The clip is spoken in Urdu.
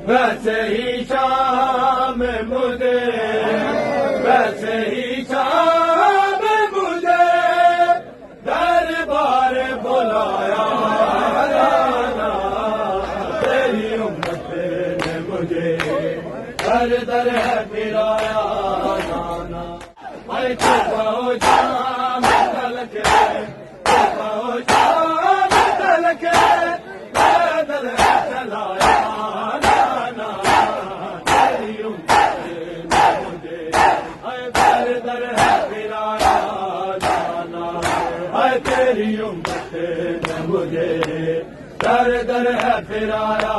ویسے ہی شام مجھے ویسے ہی شام مجھے دربار بلایا جانا تیری امت نے مجھے در در ہے پھرایا جانا میں چھپاؤ شام تلک چھپاؤ شام تلک پیدل چلایا جانا تیری امت نے مجھے در در ہے پھرایا جانا تیری امت نے مجھے در در ہے پھرایا